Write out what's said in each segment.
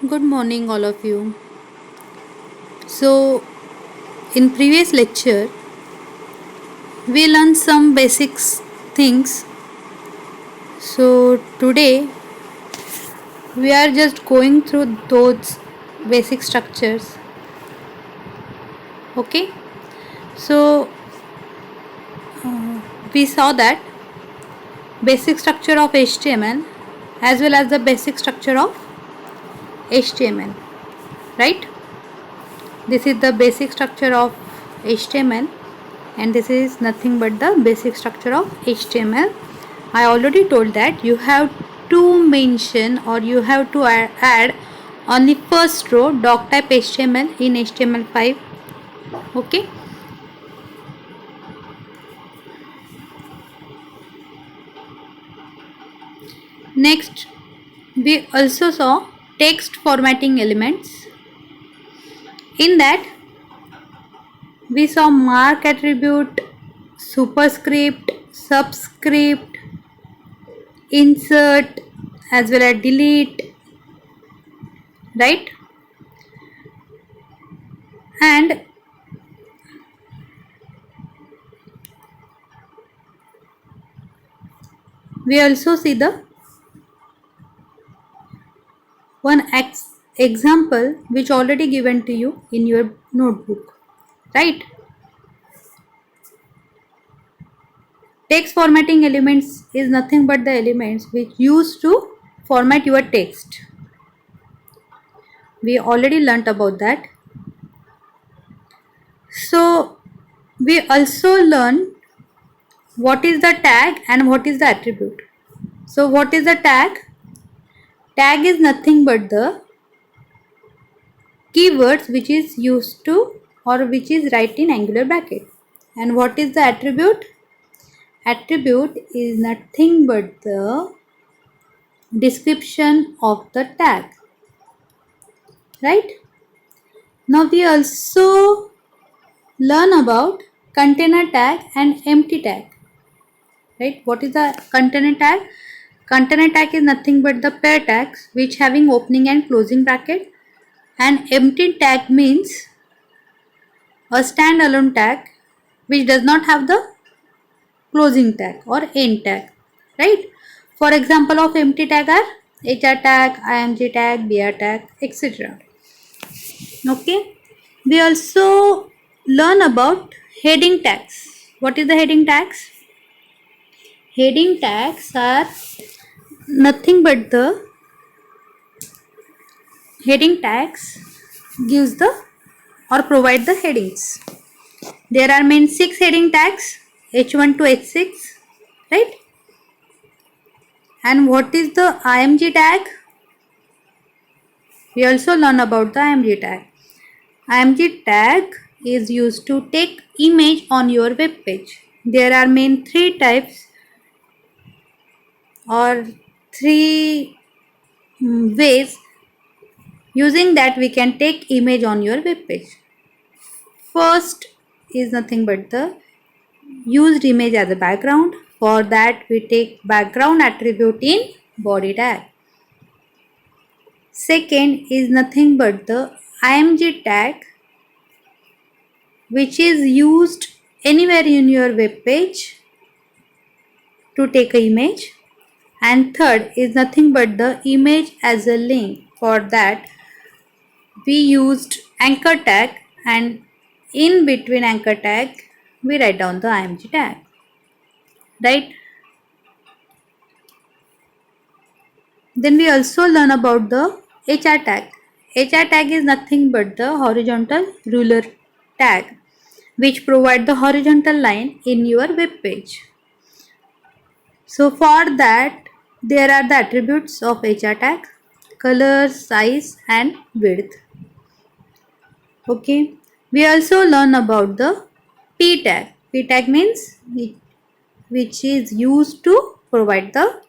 Good morning, all of you. So, in previous lecture, we learned some basics things. So, today we are just going through those basic structures. Okay. So, we saw that basic structure of HTML as well as the basic structure of HTML. Right. This is the basic structure of HTML, and this is nothing but the basic structure of HTML. I already told that you have to mention or you have to add on the first row doc type HTML in HTML5. Okay. Next, we also saw text formatting elements. In that, we saw mark attribute, superscript, subscript, insert as well as delete, right? And we also see the one example which already given to you in your notebook, right? Text formatting elements is nothing but the elements which used to format your text. We already learnt about that. So we also learn what is the tag and what is the attribute. So what is the tag? Tag is nothing but the keywords which is used to or which is right in angular bracket. And what is the attribute? Attribute is nothing but the description of the tag, right? Now we also learn about container tag and empty tag, right? What is the container tag? Container tag is nothing but the pair tags which having opening and closing bracket, and empty tag means a standalone tag which does not have the closing tag or end tag, right? For example of empty tag are HR tag, IMG tag, BR tag, etc. Okay. We also learn about heading tags. What is the heading tags? Heading tags are nothing but the heading tags gives the or provide the headings. There are main 6 heading tags, H1 to H6, right? And what is the IMG tag? We also learn about the IMG tag. IMG tag is used to take image on your web page. There are main 3 types or 3 ways using that we can take image on your web page. First is nothing but the used image as a background. For that we take background attribute in body tag. Second is nothing but the IMG tag which is used anywhere in your web page to take an image. And third is nothing but the image as a link. For that we used anchor tag, and in between anchor tag we write down the IMG tag, right? Then we also learn about the HR tag. HR tag is nothing but the horizontal ruler tag which provide the horizontal line in your web page. So for that there are the attributes of HR tag: color, size and width. Okay. We also learn about the P tag. P tag means which is used to provide the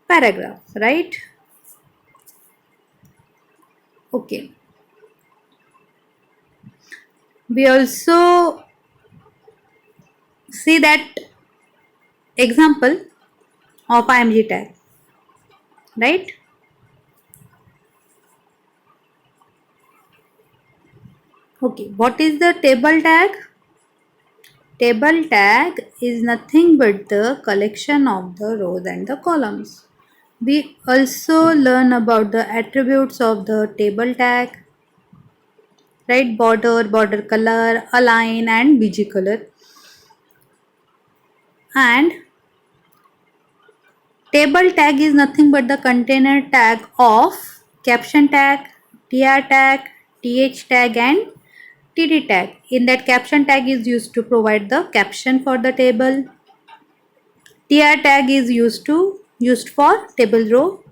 paragraph, right? Okay. We also see that example of IMG tag, right? Okay, what is the table tag? Table tag is nothing but the collection of the rows and the columns. We also learn about the attributes of the table tag, right? Border color, align and bg color. And table tag is nothing but the container tag of caption tag, tr tag, th tag and td tag. In that, caption tag is used to provide the caption for the table. tr tag is used for table row.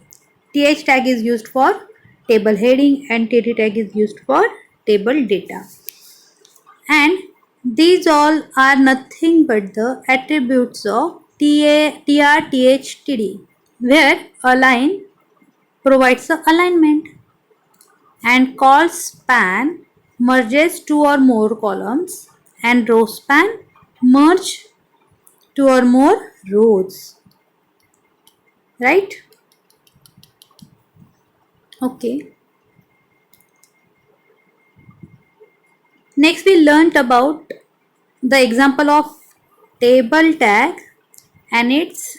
th tag is used for table heading and td tag is used for table data. And these all are nothing but the attributes of tr, th, td, where align provides the alignment and call span merges two or more columns and row span merge two or more rows, right? Okay. Next we learnt about the example of table tag and its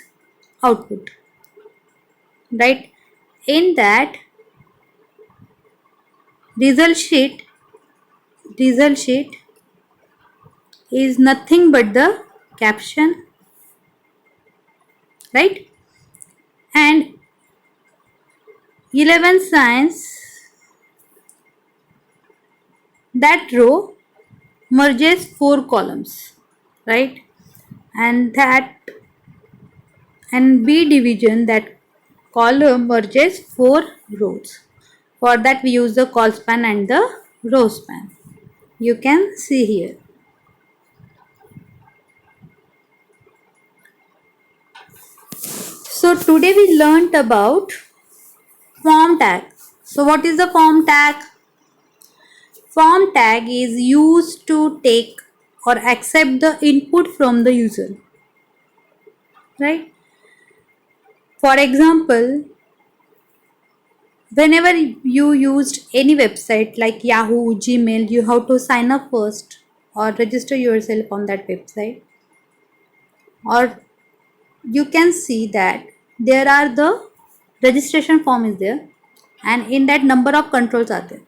output, right? In that, result sheet is nothing but the caption, right? And 11 science, that row merges four columns, right? And B division, that column merges four rows. For that we use the call span and the row span. You can see here. So today we learnt about form tag. So what is the form tag? Form tag is used to take or accept the input from the user, right? For example, whenever you used any website like Yahoo, Gmail, you have to sign up first or register yourself on that website. Or you can see that there are the registration form is there, and in that number of controls are there.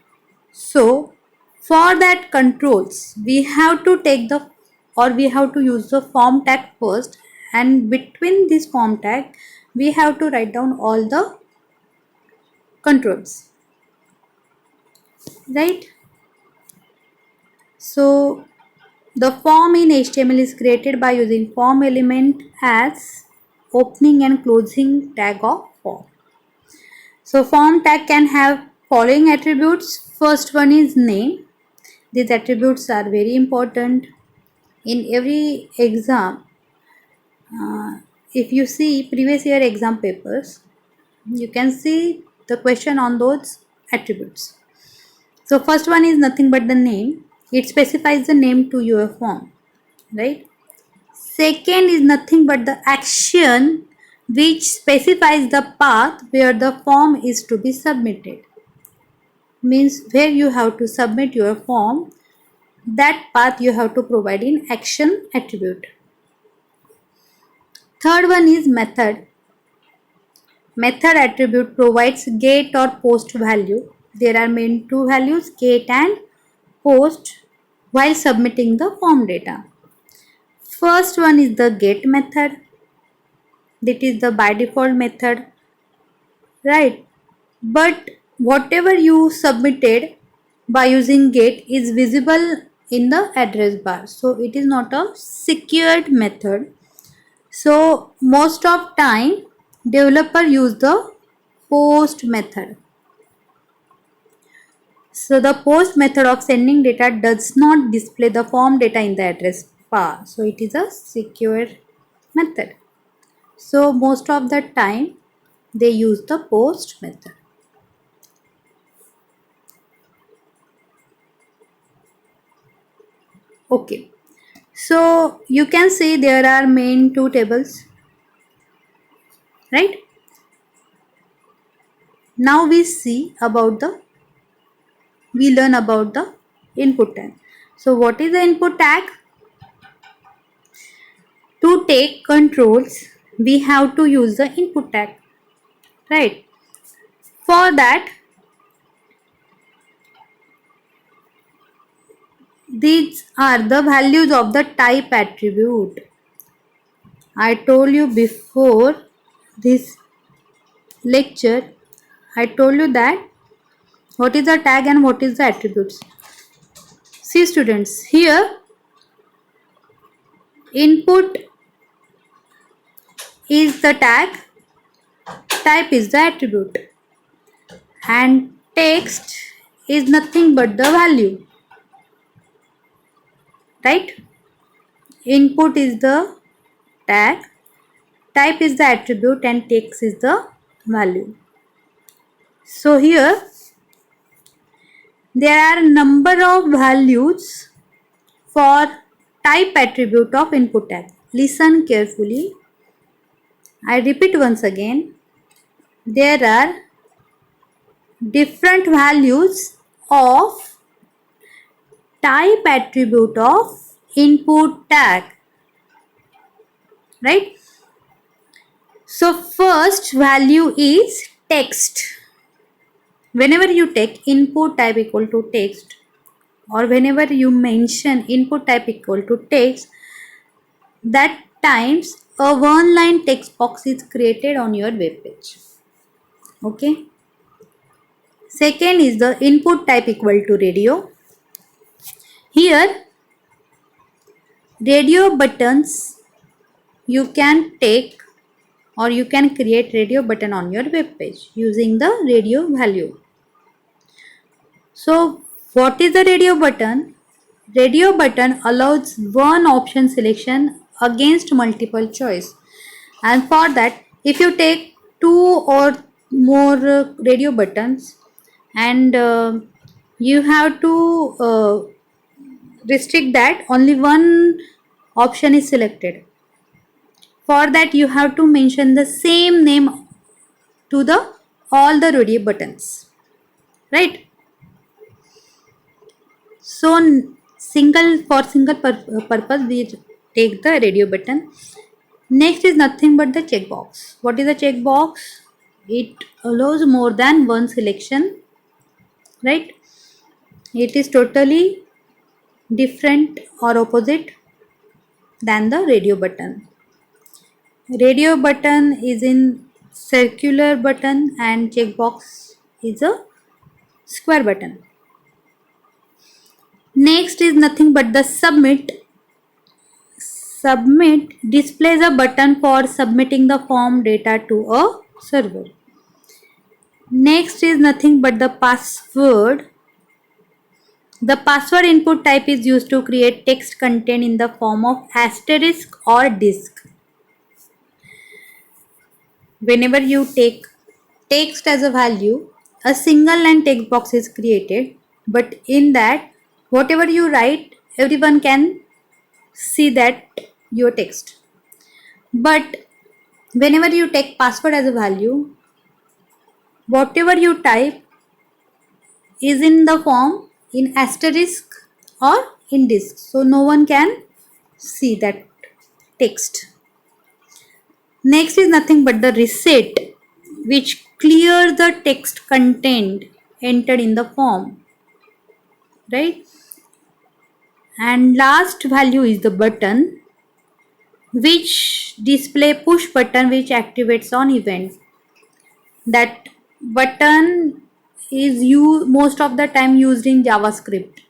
So for that controls we have to take the or we have to use the form tag first, and between this form tag we have to write down all the controls, right? So the form in HTML is created by using form element as opening and closing tag of form. So form tag can have following attributes. First one is name. These attributes are very important in every exam. If you see previous year exam papers, you can see the question on those attributes. So first one is nothing but the name. It specifies the name to your form, right? Second is nothing but the action which specifies the path where the form is to be submitted. Means where you have to submit your form, that path you have to provide in action attribute. Third one is method. Method attribute provides get or post value. There are main two values, get and post, while submitting the form data. First one is the get method. That is the by default method, right? But whatever you submitted by using get is visible in the address bar, so it is not a secured method. So most of time developer use the post method. So the post method of sending data does not display the form data in the address bar, so it is a secure method. So most of the time they use the post method. Okay, so you can see there are main two tables, right? Now we learn about the input tag. So what is the input tag? To take controls, we have to use the input tag, right? For that, these are the values of the type attribute. I told you before this lecture, I told you that what is the tag and what is the attributes. See students, here input is the tag, type is the attribute, and text is nothing but the value, right? Input is the tag, type is the attribute, and text is the value. So here there are number of values for type attribute of input tag. Listen carefully. I repeat once again. There are different values of type attribute of input tag, right? So first value is text. Whenever you take input type equal to text, or whenever you mention input type equal to text, that times a one line text box is created on your web page. Okay. Second is the input type equal to radio. Here radio buttons you can take, or you can create radio button on your web page using the radio value. So what is the radio button? Radio button allows one option selection against multiple choice, and for that if you take two or more radio buttons, and you have to restrict that only one option is selected. For that you have to mention the same name to the all the radio buttons, right? So single purpose we take the radio button. Next is nothing but the checkbox. What is the checkbox? It allows more than one selection, right? It is totally different or opposite than the radio button. Radio button is in circular button and checkbox is a square button. Next is nothing but the submit. Submit displays a button for submitting the form data to a server. Next is nothing but the password. The password input type is used to create text content in the form of asterisk or disk. Whenever you take text as a value, a single line text box is created, but in that whatever you write, everyone can see that your text. But whenever you take password as a value, whatever you type is in the form in asterisk or in disk, so no one can see that text. Next is nothing but the reset, which clears the text content entered in the form, right? And last value is the button, which display push button which activates on event. That button is most of the time used in JavaScript.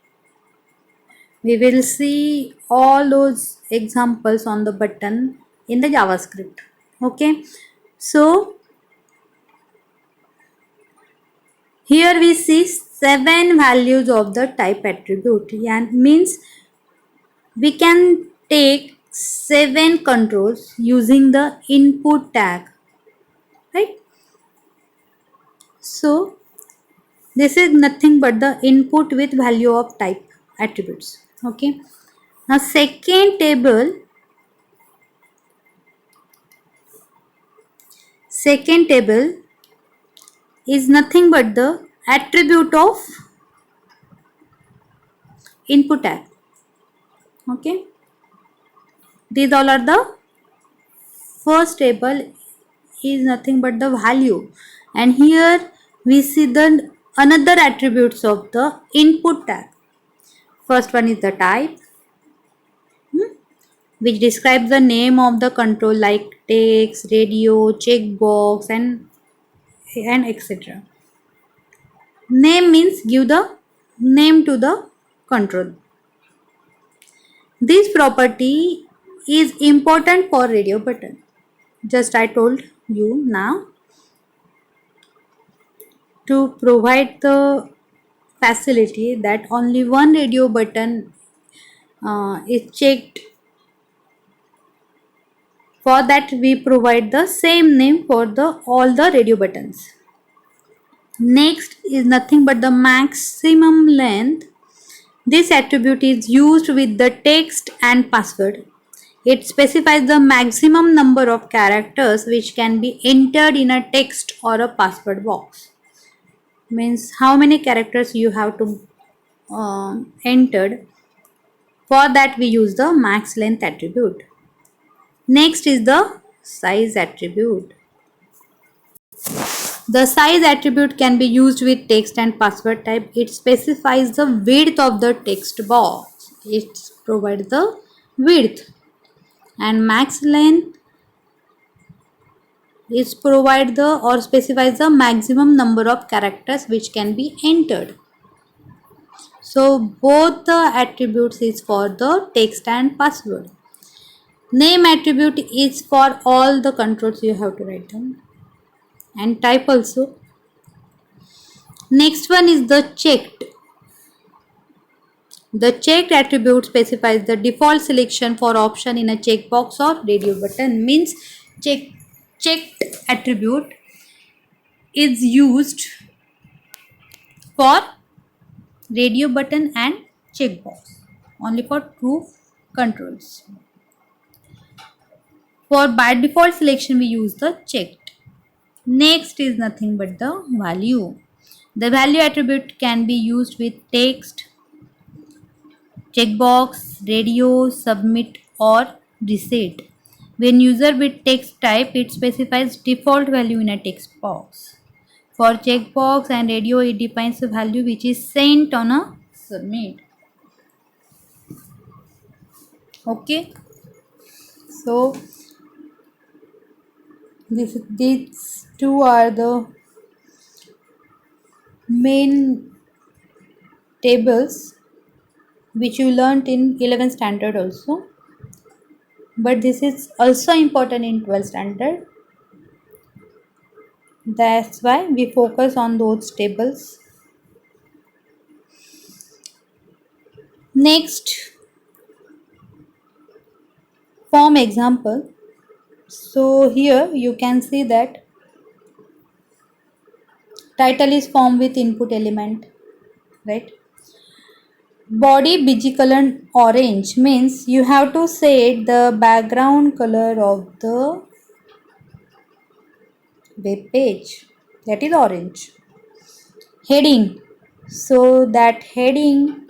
We will see all those examples on the button in the JavaScript. Okay, so here we see 7 values of the type attribute, and means we can take 7 controls using the input tag, right? So this is nothing but the input with value of type attributes. Okay, now second table is nothing but the attribute of input tag. Okay, these all are the first table is nothing but the value, and here we see the another attributes of the input tag. First one is the type, which describes the name of the control like text, radio, checkbox, and etc. Name means give the name to the control. This property is important for radio button. Just I told you now, to provide the facility that only one radio button is checked. For that we provide the same name for the all the radio buttons. Next is nothing but the maximum length. This attribute is used with the text and password. It specifies the maximum number of characters which can be entered in a text or a password box. Means how many characters you have to entered. For that we use the max length attribute. Next is the size attribute. The size attribute can be used with text and password type. It specifies the width of the text box. It provides the width, and max length is provide the or specifies the maximum number of characters which can be entered. So both the attributes is for the text and password. Name attribute is for all the controls you have to write down, and type also. Next one is the checked. The checked attribute specifies the default selection for option in a checkbox or radio button. Means checked attribute is used for radio button and checkbox, only for two controls. For by default selection we use the checked. Next is nothing but the value. The value attribute can be used with text, checkbox, radio, submit or reset. When user with text type, it specifies default value in a text box. For checkbox and radio, it defines a value which is sent on a submit. Okay, so these two are the main tables which you learnt in 11th standard also, but this is also important in 12th standard. That's why we focus on those tables. Next, form example. So here you can see that title is formed with input element, right? Body bg color orange means you have to set the background color of the web page, that is orange. Heading, so that heading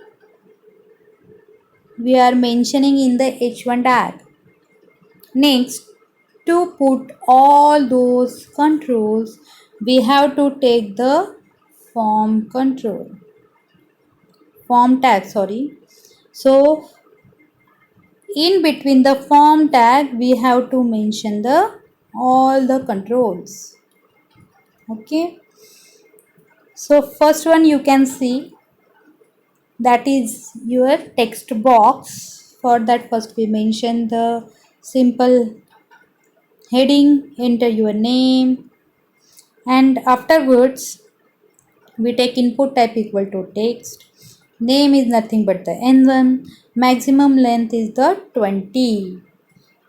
we are mentioning in the h1 tag. Next, to put all those controls we have to take the form tag. So in between the form tag we have to mention the all the controls. Okay, so first one you can see, that is your text box. For that first we mention the simple heading, enter your name, and afterwards we take input type equal to text. Name is nothing but the n1. Maximum length is the 20.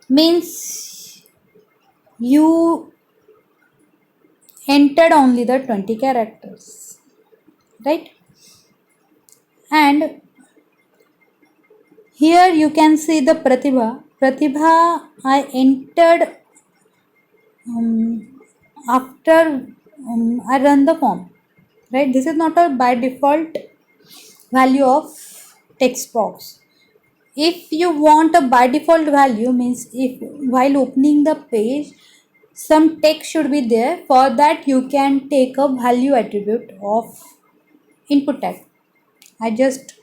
Means you entered only the 20 characters, right? And here you can see the Pratibha I entered after I run the form, right? This is not a by default value of text box. If you want a by default value, means if while opening the page some text should be there, for that you can take a value attribute of input tag. I just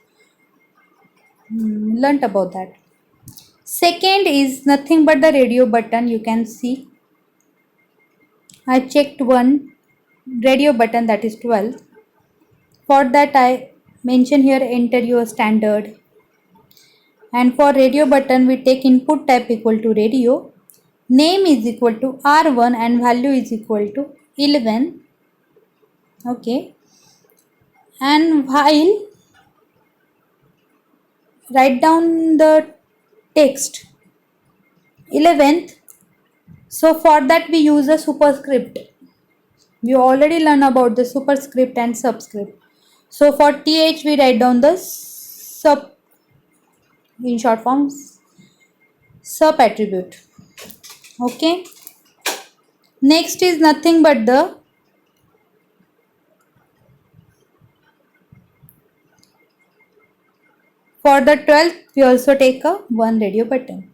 learnt about that. Second is nothing but the radio button. You can see I checked one radio button, that is 12. For that I mention here enter your standard, and for radio button we take input type equal to radio, name is equal to R1 and value is equal to 11. Okay, and while write down the text 11th, so for that we use a superscript. We already learned about the superscript and subscript. So for th we write down the sub, in short form sub attribute. Okay, next is nothing but the for the 12th we also take a one radio button.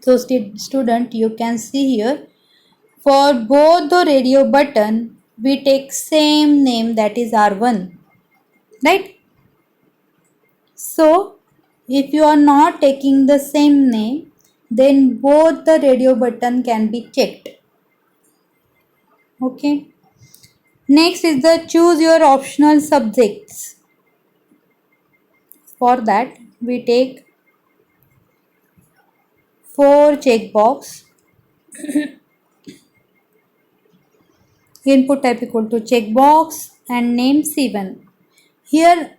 So student, you can see here for both the radio button we take same name, that is R1, right? So if you are not taking the same name, then both the radio button can be checked. Okay, next is the choose your optional subjects. For that we take 4 checkbox, input type equal to checkbox and name C1. Here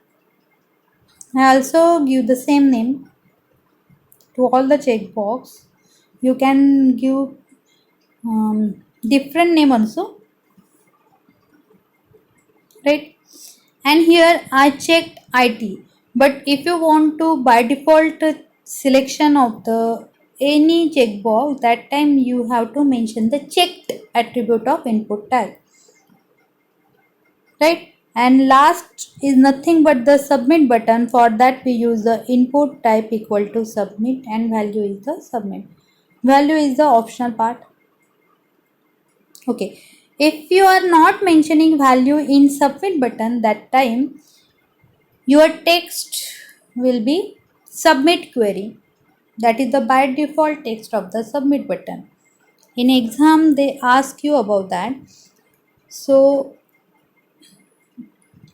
I also give the same name to all the checkbox. You can give different name also, right? And here I checked IT, but if you want to by default selection of the any checkbox, that time you have to mention the checked attribute of input tag, right? And last is nothing but the submit button. For that we use the input type equal to submit and value is the submit. Value is the optional part. Okay, if you are not mentioning value in submit button, that time your text will be submit query, that is the by default text of the submit button. In exam they ask you about that, so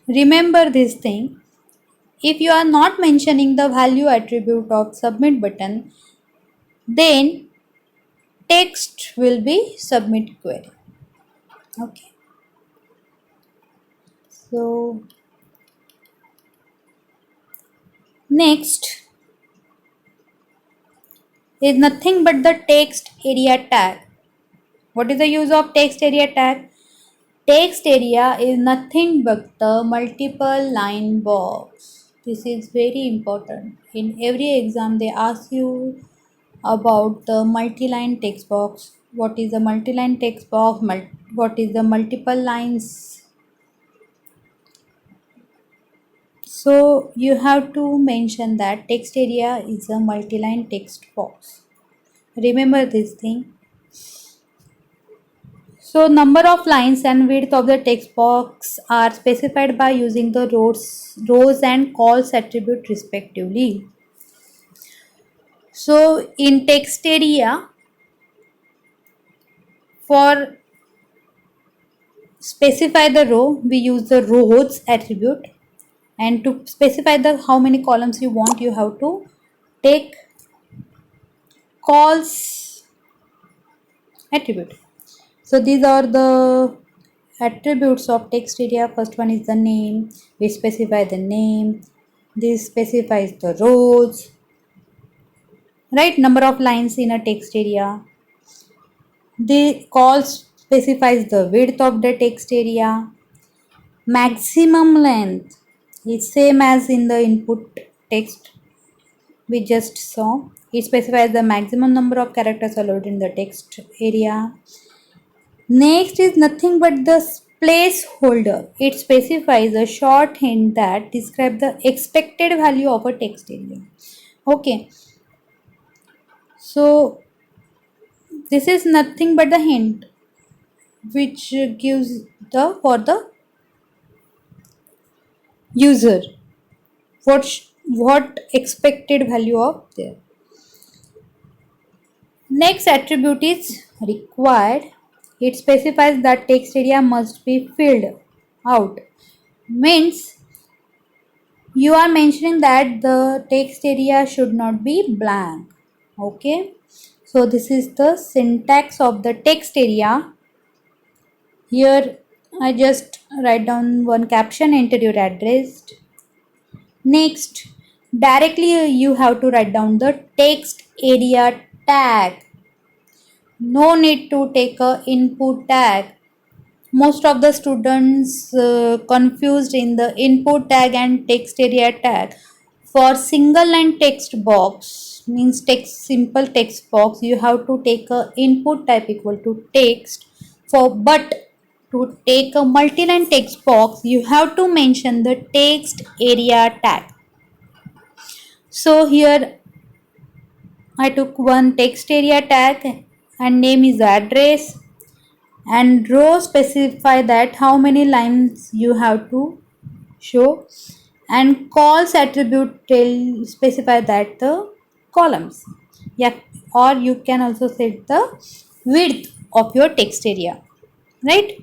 remember this thing. If you are not mentioning the value attribute of submit button, then text will be submit query. Okay, so next is nothing but the text area tag. What is the use of text area tag? Text area is nothing but the multiple line box. This is very important. In every exam they ask you about the multi-line text box. What is the multi-line text box? What is the multiple lines? So you have to mention that text area is a multi-line text box. Remember this thing. So number of lines and width of the text box are specified by using the rows and calls attribute respectively. So in text area, for specify the row we use the rows attribute, and to specify the how many columns you want, you have to take calls attribute. So these are the attributes of text area. First one is the name. We specify the name. This specifies the rows, right? Number of lines in a text area. The calls specifies the width of the text area. Maximum length is same as in the input text we just saw. It specifies the maximum number of characters allowed in the text area. Next is nothing but the placeholder. It specifies a short hint that describes the expected value of a text area. Okay, so this is nothing but the hint which gives the for the user what expected value of there. Next attribute is required. It specifies that text area must be filled out. Means you are mentioning that the text area should not be blank. Okay. So this is the syntax of the text area. Here I just write down one caption, enter your address. Next, directly you have to write down the text area tag. No need to take a input tag. Most of the students confused in the input tag and text area tag. For single line text box means text simple text box, you have to take a input type equal to text. But to take a multi-line text box, you have to mention the text area tag. So here I took one text area tag and name is address, and row specify that how many lines you have to show, and calls attribute tell specify that the columns. Yeah, or you can also set the width of your text area, right?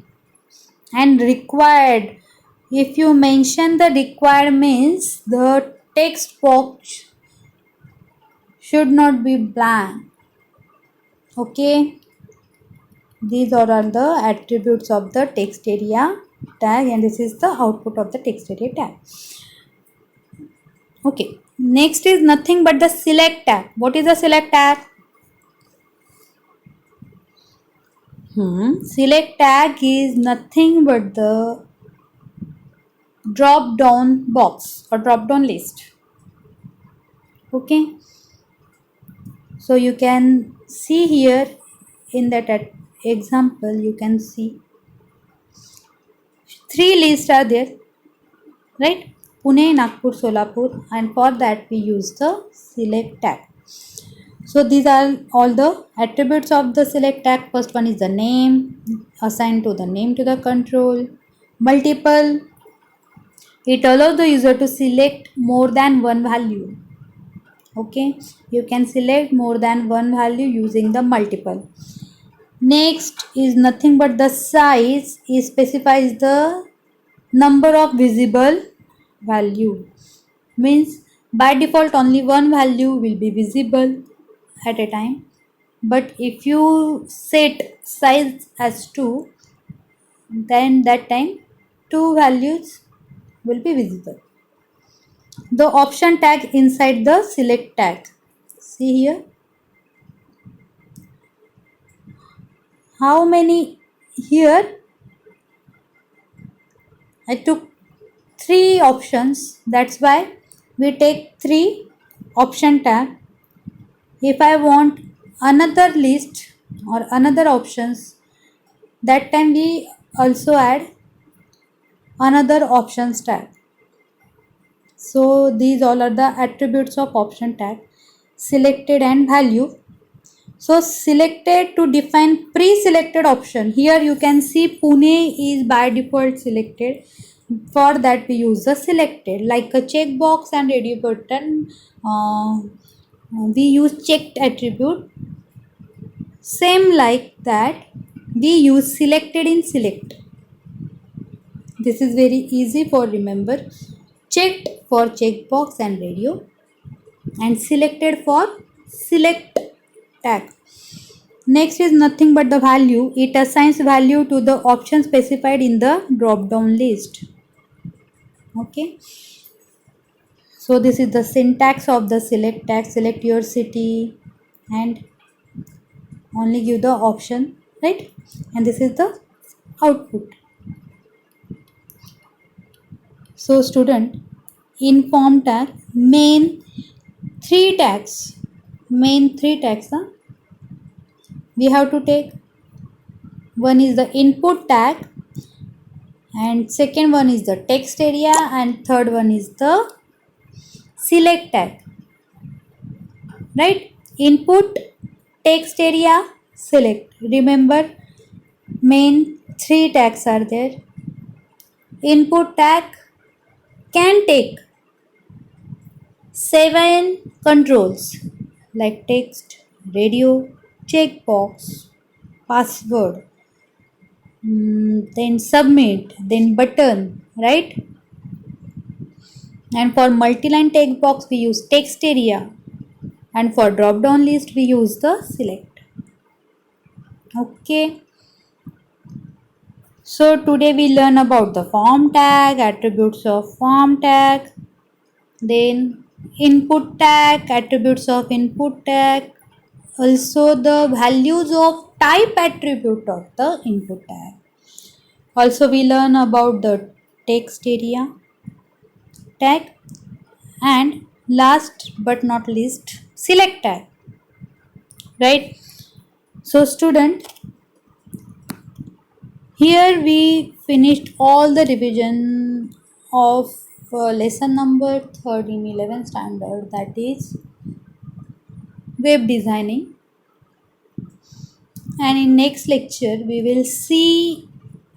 And required, if you mention the required means the text box should not be blank. Okay, these are all the attributes of the text area tag, and this is the output of the text area tag. Okay, next is nothing but the select tag. What is the select tag? Select tag is nothing but the drop down box or drop down list. Okay, so you can see here in that example, you can see 3 lists are there, right? Pune, Nagpur, Solapur, and for that we use the select tag. So these are all the attributes of the select tag. First one is the name, assigned to the name to the control. Multiple, it allows the user to select more than one value. Okay, you can select more than one value using the multiple. Next is nothing but the size. It specifies the number of visible value. Means by default only one value will be visible at a time, but if you set size as 2, then that time 2 values will be visible. The option tag inside the select tag, see here how many. Here I took 3 options, that's why we take 3 option tag. If I want another list or another options, that time we also add another options tag. So these all are the attributes of option tag. Selected and value. So selected to define pre-selected option. Here you can see Pune is by default selected. For that we use the selected, like a checkbox and radio button. We use checked attribute. Same like that we use selected in select. This is very easy for remember. Checked for checkbox and radio, and selected for select tag. Next is nothing but the value. It assigns value to the option specified in the drop down list. Okay, so this is the syntax of the select tag. Select your city and only give the option, right? And this is the output. So student, in form tag, main 3 tags, we have to take. One is the input tag, and second one is the text area, and third one is the select tag, right? Input, text area, select. Remember, main three tags are there. Input tag can take 7 controls like text, radio, checkbox, password, then submit, then button, right? And for multi-line text box we use text area, and for drop down list we use the select. Okay, so today we learn about the form tag, attributes of form tag, then input tag, attributes of input tag, also the values of type attribute of the input tag. Also we learn about the text area tag, and last but not least select tag, right? So student, here we finished all the revision of lesson number 3rd in 11th standard, that is web designing. And in next lecture we will see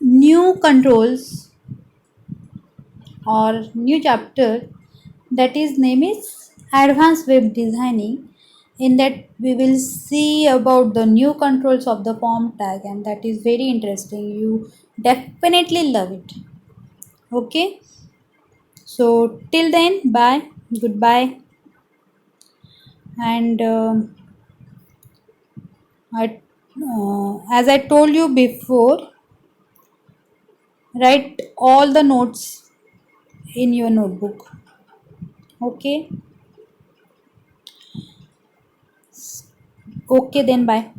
new controls or new chapter, that is name is advanced web designing. In that we will see about the new controls of the form tag, and that is very interesting, you definitely love it. Okay, so till then, bye, goodbye. And as I told you before, write all the notes in your notebook. Okay, okay, then bye.